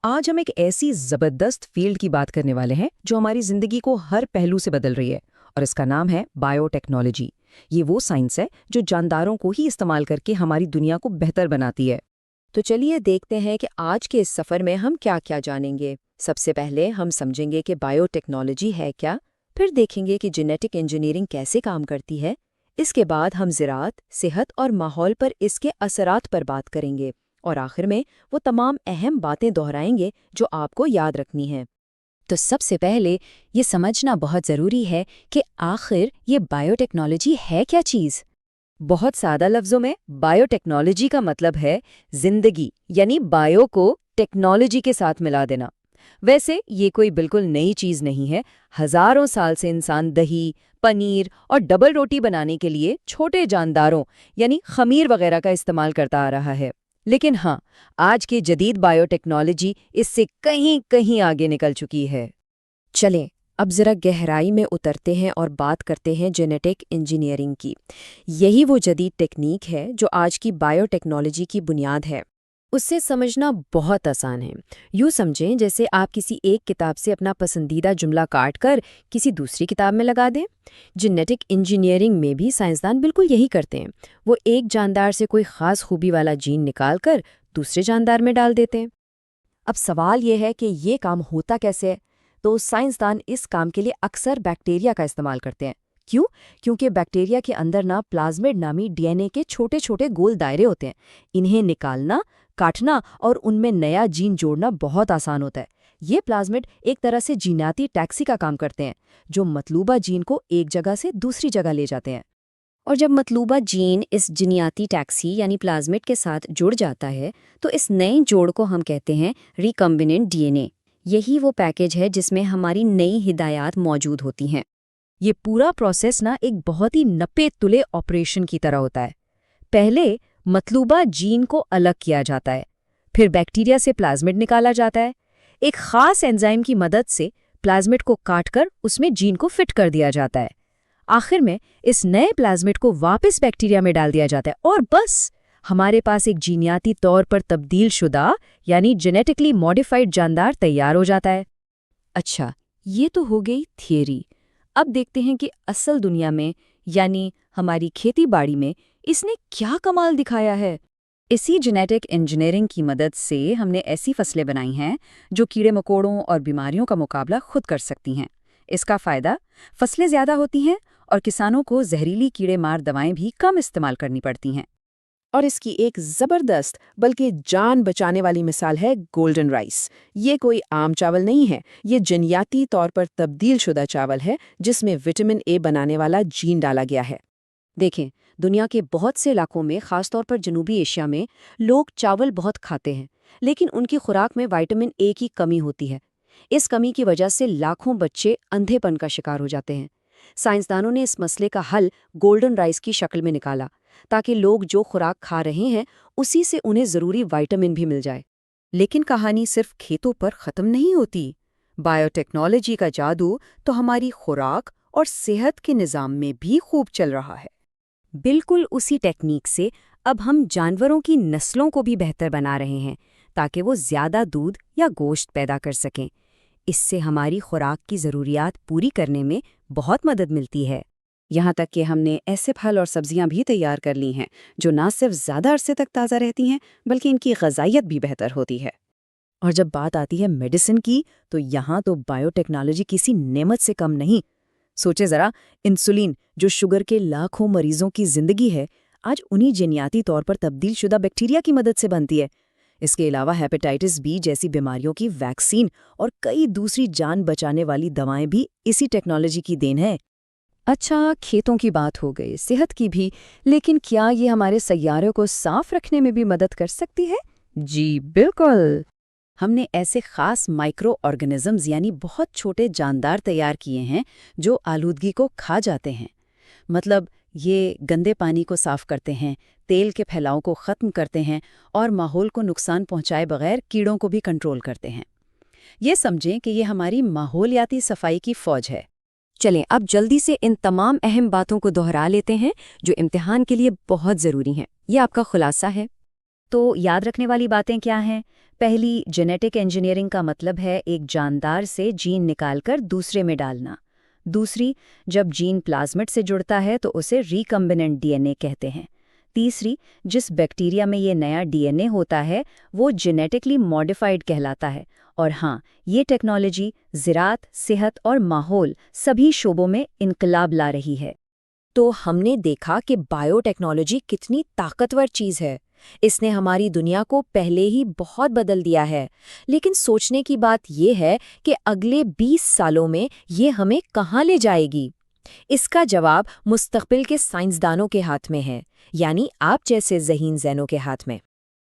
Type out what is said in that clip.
آج ہم ایک ایسی زبردست فیلڈ کی بات کرنے والے ہیں جو ہماری زندگی کو ہر پہلو سے بدل رہی ہے، اور اس کا نام ہے بائیو ٹیکنالوجی۔ یہ وہ سائنس ہے جو جانداروں کو ہی استعمال کر کے ہماری دنیا کو بہتر بناتی ہے۔ تو چلیے دیکھتے ہیں کہ آج کے اس سفر میں ہم کیا کیا جانیں گے۔ سب سے پہلے ہم سمجھیں گے کہ بائیو ٹیکنالوجی ہے کیا، پھر دیکھیں گے کہ جینیٹک انجینئرنگ کیسے کام کرتی ہے۔ اس کے بعد ہم زراعت، صحت اور ماحول پر اس کے اثرات پر بات کریں گے، اور آخر میں وہ تمام اہم باتیں دہرائیں گے جو آپ کو یاد رکھنی ہیں۔ تو سب سے پہلے یہ سمجھنا بہت ضروری ہے کہ آخر یہ بائیو ٹیکنالوجی ہے کیا چیز۔ بہت سادہ لفظوں میں بائیو ٹیکنالوجی کا مطلب ہے زندگی، یعنی بائیو کو ٹیکنالوجی کے ساتھ ملا دینا۔ ویسے یہ کوئی بالکل نئی چیز نہیں ہے، ہزاروں سال سے انسان دہی، پنیر اور ڈبل روٹی بنانے کے لیے چھوٹے جانداروں یعنی خمیر وغیرہ کا استعمال کرتا آ رہا ہے۔ لیکن ہاں، آج کی جدید بائیو ٹیکنالوجی اس سے کہیں آگے نکل چکی ہے۔ چلیں اب ذرا گہرائی میں اترتے ہیں اور بات کرتے ہیں جینیٹک انجینئرنگ کی۔ یہی وہ جدید ٹیکنیک ہے جو آج کی بائیو ٹیکنالوجی کی بنیاد ہے۔ اسے سمجھنا بہت آسان ہے۔ یوں سمجھیں جیسے آپ کسی ایک کتاب سے اپنا پسندیدہ جملہ کاٹ کر کسی دوسری کتاب میں لگا دیں۔ جینیٹک انجینئرنگ میں بھی سائنسدان بالکل یہی کرتے ہیں۔ وہ ایک جاندار سے کوئی خاص خوبی والا جین نکال کر دوسرے جاندار میں ڈال دیتے ہیں۔ اب سوال یہ ہے کہ یہ کام ہوتا کیسے ہے؟ تو سائنسدان اس کام کے لیے اکثر بیکٹیریا کا استعمال کرتے ہیں۔ کیوں؟ کیونکہ بیکٹیریا کے اندر پلازمڈ نامی ڈی این اے کے چھوٹے چھوٹے گول دائرے ہوتے ہیں۔ انہیں نکالنا، کاٹنا اور ان میں نیا جین جوڑنا بہت آسان ہوتا ہے۔ یہ پلازمڈ ایک طرح سے جینیاتی ٹیکسی کا کام کرتے ہیں، جو مطلوبہ جین کو ایک جگہ سے دوسری جگہ لے جاتے ہیں۔ اور جب مطلوبہ جین اس جینیاتی ٹیکسی یعنی پلازمڈ کے ساتھ جڑ جاتا ہے تو اس نئے جوڑ کو ہم کہتے ہیں ریکمبیننٹ ڈی این اے۔ یہی وہ پیکج ہے جس میں ہماری نئی ہدایات موجود ہوتی ہیں۔ یہ پورا پروسیس ایک بہت ہی نپے تلے آپریشن کی طرح ہوتا ہے۔ پہلے مطلوبہ جین کو الگ کیا جاتا ہے، پھر بیکٹیریا سے پلازمڈ نکالا جاتا ہے۔ ایک خاص انزائم کی مدد سے پلازمڈ کو کاٹ کر اس میں جین کو فٹ کر دیا جاتا ہے۔ آخر میں اس نئے پلازمڈ کو واپس بیکٹیریا میں ڈال دیا جاتا ہے، اور بس ہمارے پاس ایک جینیاتی طور پر تبدیل شدہ یعنی جینیٹکلی ماڈیفائڈ جاندار تیار ہو جاتا ہے۔ اچھا، یہ تو ہو گئی تھیوری۔ اب دیکھتے ہیں کہ اصل دنیا میں یعنی ہماری کھیتی باڑی میں اس نے کیا کمال دکھایا ہے۔ اسی جینیٹک انجینئرنگ کی مدد سے ہم نے ایسی فصلیں بنائی ہیں جو کیڑے مکوڑوں اور بیماریوں کا مقابلہ خود کر سکتی ہیں۔ اس کا فائدہ، فصلیں زیادہ ہوتی ہیں اور کسانوں کو زہریلی کیڑے مار دوائیں بھی کم استعمال کرنی پڑتی ہیں۔ اور اس کی ایک زبردست بلکہ جان بچانے والی مثال ہے گولڈن رائس۔ یہ کوئی عام چاول نہیں ہے، یہ جینیاتی طور پر تبدیل شدہ چاول ہے جس میں وٹامن اے بنانے والا جین ڈالا گیا ہے۔ دیکھیں، دنیا کے بہت سے علاقوں میں، خاص طور پر جنوبی ایشیا میں، لوگ چاول بہت کھاتے ہیں، لیکن ان کی خوراک میں وٹامن اے کی کمی ہوتی ہے۔ اس کمی کی وجہ سے لاکھوں بچے اندھے پن کا شکار ہو جاتے ہیں۔ سائنسدانوں نے اس مسئلے کا حل گولڈن رائس کی شکل میں نکالا، تاکہ لوگ جو خوراک کھا رہے ہیں اسی سے انہیں ضروری وٹامن بھی مل جائے۔ لیکن کہانی صرف کھیتوں پر ختم نہیں ہوتی۔ بائیو ٹیکنالوجی کا جادو تو ہماری خوراک اور صحت کے نظام میں بھی خوب چل رہا ہے۔ بالکل اسی ٹیکنیک سے اب ہم جانوروں کی نسلوں کو بھی بہتر بنا رہے ہیں تاکہ وہ زیادہ دودھ یا گوشت پیدا کر سکیں۔ اس سے ہماری خوراک کی ضروریات پوری کرنے میں بہت مدد ملتی ہے۔ یہاں تک کہ ہم نے ایسے پھل اور سبزیاں بھی تیار کر لی ہیں جو نہ صرف زیادہ عرصے تک تازہ رہتی ہیں بلکہ ان کی غذائیت بھی بہتر ہوتی ہے۔ اور جب بات آتی ہے میڈیسن کی، تو یہاں تو بائیو ٹیکنالوجی کسی نعمت سے کم نہیں۔ سوچے ذرا، انسولین جو شوگر کے لاکھوں مریضوں کی زندگی ہے، آج انہی جینیاتی طور پر تبدیل شدہ بیکٹیریا کی مدد سے بنتی ہے۔ اس کے علاوہ ہیپیٹائٹس بی جیسی بیماریوں کی ویکسین اور کئی دوسری جان بچانے والی دوائیں بھی اسی ٹیکنالوجی کی دین ہے۔ اچھا، کھیتوں کی بات ہو گئی، صحت کی بھی، لیکن کیا یہ ہمارے سیارے کو صاف رکھنے میں بھی مدد کر سکتی ہے؟ جی بالکل۔ ہم نے ایسے خاص مائکرو آرگنزمز یعنی بہت چھوٹے جاندار تیار کیے ہیں جو آلودگی کو کھا جاتے ہیں۔ مطلب یہ گندے پانی کو صاف کرتے ہیں، تیل کے پھیلاؤ کو ختم کرتے ہیں اور ماحول کو نقصان پہنچائے بغیر کیڑوں کو بھی کنٹرول کرتے ہیں۔ یہ سمجھیں کہ یہ ہماری ماحولیاتی صفائی کی فوج ہے۔ چلیں اب جلدی سے ان تمام اہم باتوں کو دہرا لیتے ہیں جو امتحان کے لیے بہت ضروری ہیں۔ یہ آپ کا خلاصہ ہے۔ تو یاد رکھنے والی باتیں کیا ہیں؟ پہلی، جینیٹک انجینئرنگ کا مطلب ہے ایک جاندار سے جین نکال کر دوسرے میں ڈالنا۔ دوسری، جب جین پلازمٹ سے جڑتا ہے تو اسے ریکمبیننٹ ڈی این اے کہتے ہیں۔ تیسری، جس بیکٹیریا میں یہ نیا ڈی این اے ہوتا ہے وہ جینیٹکلی ماڈیفائڈ کہلاتا ہے۔ اور ہاں، یہ ٹیکنالوجی زراعت، صحت اور ماحول سبھی شعبوں میں انقلاب لا رہی ہے۔ تو ہم نے دیکھا کہ بائیو ٹیکنالوجی کتنی طاقتور چیز ہے۔ اس نے ہماری دنیا کو پہلے ہی بہت بدل دیا ہے، لیکن سوچنے کی بات یہ ہے کہ اگلے 20 سالوں میں یہ ہمیں کہاں لے جائے گی؟ اس کا جواب مستقبل کے سائنسدانوں کے ہاتھ میں ہے، یعنی آپ جیسے ذہین ذہنوں کے ہاتھ میں۔